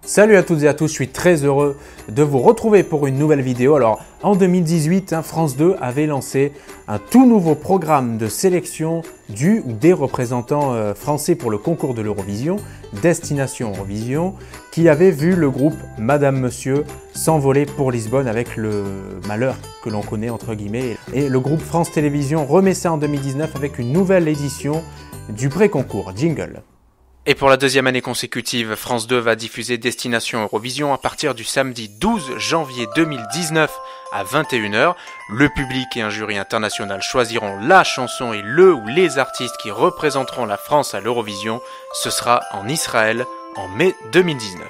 Salut à toutes et à tous, je suis très heureux de vous retrouver pour une nouvelle vidéo. Alors en 2018, France 2 avait lancé un tout nouveau programme de sélection du ou des représentants français pour le concours de l'Eurovision, Destination Eurovision, qui avait vu le groupe Madame Monsieur s'envoler pour Lisbonne avec le malheur que l'on connaît entre guillemets. Et le groupe France Télévisions remet ça en 2019 avec une nouvelle édition du pré-concours. Jingle. Et pour la deuxième année consécutive, France 2 va diffuser Destination Eurovision à partir du samedi 12 janvier 2019 à 21h. Le public et un jury international choisiront la chanson et le ou les artistes qui représenteront la France à l'Eurovision. Ce sera en Israël en mai 2019.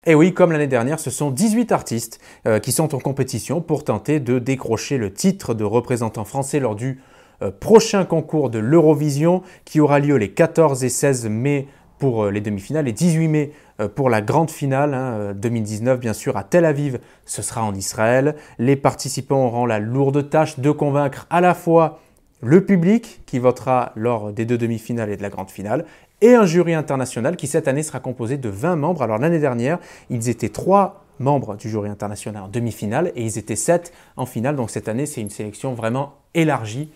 Et oui, comme l'année dernière, ce sont 18 artistes qui sont en compétition pour tenter de décrocher le titre de représentant français lors du prochain concours de l'Eurovision qui aura lieu les 14 et 16 mai pour les demi-finales et 18 mai pour la grande finale 2019 bien sûr à Tel Aviv, ce sera en Israël. Les participants auront la lourde tâche de convaincre à la fois le public qui votera lors des deux demi-finales et de la grande finale et un jury international qui cette année sera composé de 20 membres. Alors l'année dernière, ils étaient 3 membres du jury international en demi-finale et ils étaient 7 en finale. Donc cette année, c'est une sélection vraiment élargie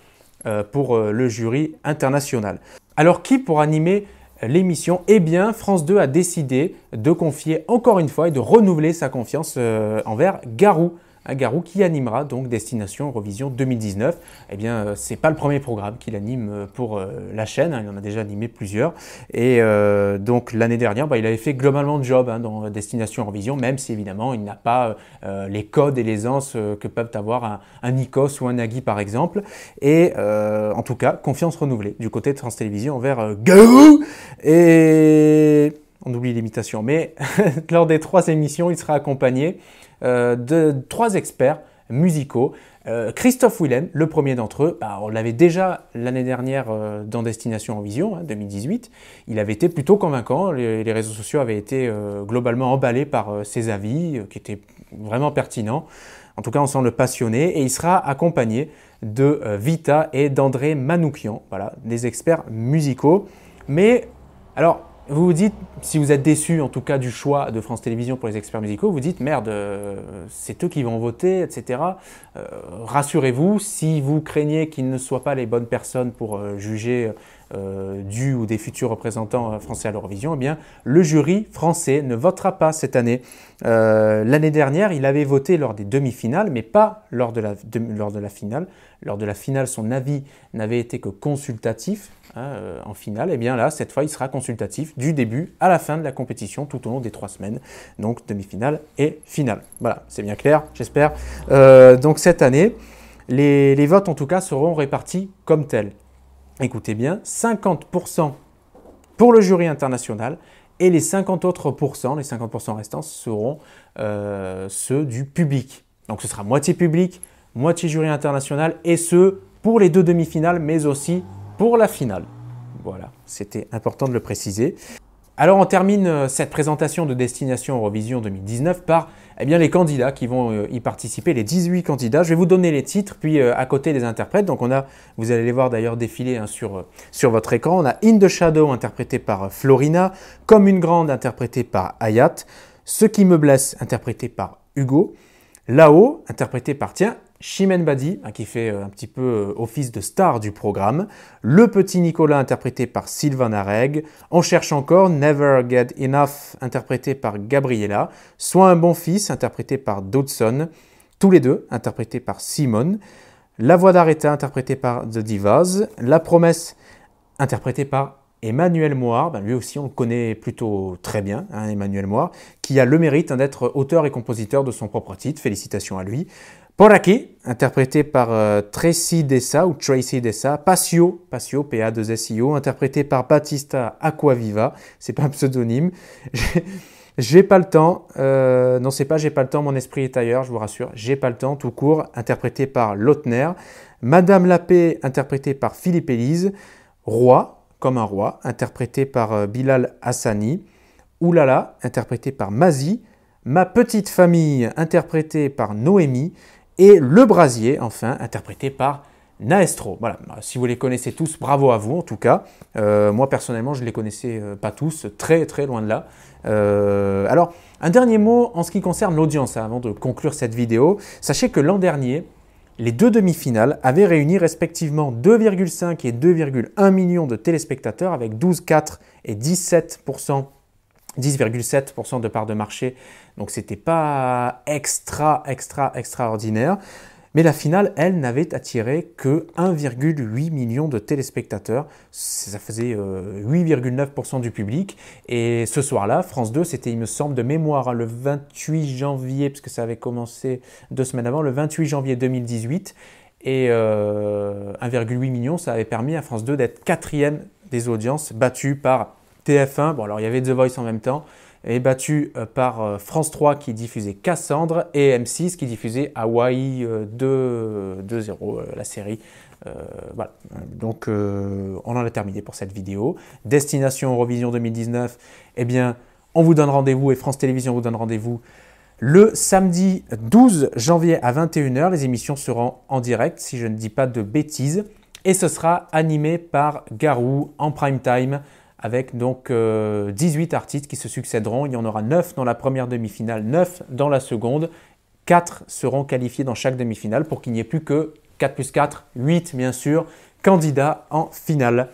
pour le jury international. Alors qui pour animer l'émission? Eh bien, France 2 a décidé de confier encore une fois et de renouveler sa confiance envers Garou. Garou qui animera donc Destination Eurovision 2019. Eh bien, c'est pas le premier programme qu'il anime pour la chaîne, il en a déjà animé plusieurs. Et donc l'année dernière, il avait fait globalement le job dans Destination Eurovision, même si évidemment il n'a pas les codes et l'aisance que peuvent avoir un Nikos ou un Nagui par exemple. Et en tout cas, confiance renouvelée du côté de France Télévisions envers Garou. Et on oublie l'imitation, mais lors des 3 émissions, il sera accompagné de 3 experts musicaux. Christophe Willem, le premier d'entre eux, on l'avait déjà l'année dernière dans Destination Eurovision 2018. Il avait été plutôt convaincant, les réseaux sociaux avaient été globalement emballés par ses avis qui étaient vraiment pertinents. En tout cas, on semble passionné et il sera accompagné de Vita et d'André Manoukian, voilà, des experts musicaux. Mais alors, vous vous dites, si vous êtes déçu en tout cas du choix de France Télévisions pour les experts musicaux, vous dites merde, c'est eux qui vont voter, etc. Rassurez-vous, si vous craignez qu'ils ne soient pas les bonnes personnes pour juger du ou des futurs représentants français à l'Eurovision, eh bien le jury français ne votera pas cette année. L'année dernière, il avait voté lors des demi-finales, mais pas lors de la finale. Lors de la finale, son avis n'avait été que consultatif. En finale, et bien là, cette fois, il sera consultatif du début à la fin de la compétition, tout au long des 3 semaines, donc demi-finale et finale. Voilà, c'est bien clair, j'espère. Donc cette année, les votes en tout cas seront répartis comme tels. Écoutez bien, 50% pour le jury international et les 50 autres pourcents, les 50% restants seront ceux du public. Donc ce sera moitié public, moitié jury international et ce pour les 2 demi-finales, mais aussi pour la finale. Voilà, c'était important de le préciser. Alors on termine cette présentation de Destination Eurovision 2019 par les candidats qui vont y participer, les 18 candidats. Je vais vous donner les titres, puis à côté les interprètes. Donc vous allez les voir d'ailleurs défiler sur votre écran. On a In the Shadow interprété par Florina, Comme une grande interprété par Hayat, Ce qui me blesse interprété par Hugo, Là-haut interprété par Chimène Badi, qui fait un petit peu office de star du programme. Le petit Nicolas, interprété par Sylvain Areg. On cherche encore, Never Get Enough, interprété par Gabriella. Sois un bon fils, interprété par Dodson. Tous les deux, interprétés par Simone. La voix d'Aretha, interprétée par The Divas. La promesse, interprétée par Emmanuel Moir, lui aussi on le connaît plutôt très bien, Emmanuel Moir, qui a le mérite d'être auteur et compositeur de son propre titre, félicitations à lui. Por aquí, interprété par Tracy Dessa, Passio, P-A-2-S-I-O, interprété par Battista Aquaviva, c'est pas un pseudonyme. J'ai pas le temps, non c'est pas j'ai pas le temps, mon esprit est ailleurs, je vous rassure, j'ai pas le temps, tout court, interprété par Lautner. Madame la Paix, interprété par Philippe Élise. Roi, comme un roi, interprété par Bilal Hassani. Oulala, interprété par Mazi. Ma petite famille, interprété par Noémie. Et Le Brasier, enfin, interprété par Naestro. Voilà, si vous les connaissez tous, bravo à vous en tout cas. Moi personnellement, je ne les connaissais pas tous, très très loin de là. Alors, un dernier mot en ce qui concerne l'audience, avant de conclure cette vidéo. Sachez que l'an dernier, les deux demi-finales avaient réuni respectivement 2,5 et 2,1 millions de téléspectateurs avec 12,4 et 10,7% de part de marché. Donc, ce n'était pas extraordinaire. Mais la finale, elle, n'avait attiré que 1,8 million de téléspectateurs. Ça faisait 8,9% du public. Et ce soir-là, France 2, c'était, il me semble, de mémoire, le 28 janvier, parce que ça avait commencé 2 semaines avant, le 28 janvier 2018. Et 1,8 million, ça avait permis à France 2 d'être 4e des audiences, battu par TF1. Bon, alors il y avait The Voice en même temps. Et battu par France 3 qui diffusait Cassandre et M6 qui diffusait Hawaii 2.0, la série. Voilà, donc on en a terminé pour cette vidéo. Destination Eurovision 2019, eh bien, on vous donne rendez-vous et France Télévisions vous donne rendez-vous le samedi 12 janvier à 21 h. Les émissions seront en direct, si je ne dis pas de bêtises. Et ce sera animé par Garou en prime time, avec donc 18 artistes qui se succéderont. Il y en aura 9 dans la première demi-finale, 9 dans la seconde. 4 seront qualifiés dans chaque demi-finale pour qu'il n'y ait plus que 4 plus 4, 8 bien sûr, candidats en finale.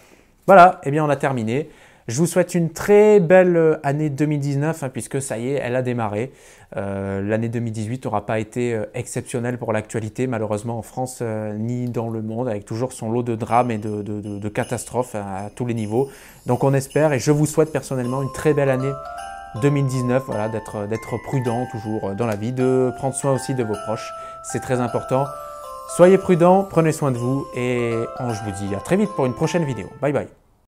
Voilà, et bien on a terminé. Je vous souhaite une très belle année 2019 puisque ça y est, elle a démarré. L'année 2018 n'aura pas été exceptionnelle pour l'actualité, malheureusement en France ni dans le monde, avec toujours son lot de drames et de catastrophes à tous les niveaux. Donc on espère et je vous souhaite personnellement une très belle année 2019, voilà, d'être prudent toujours dans la vie, de prendre soin aussi de vos proches, c'est très important. Soyez prudents, prenez soin de vous et je vous dis à très vite pour une prochaine vidéo. Bye bye.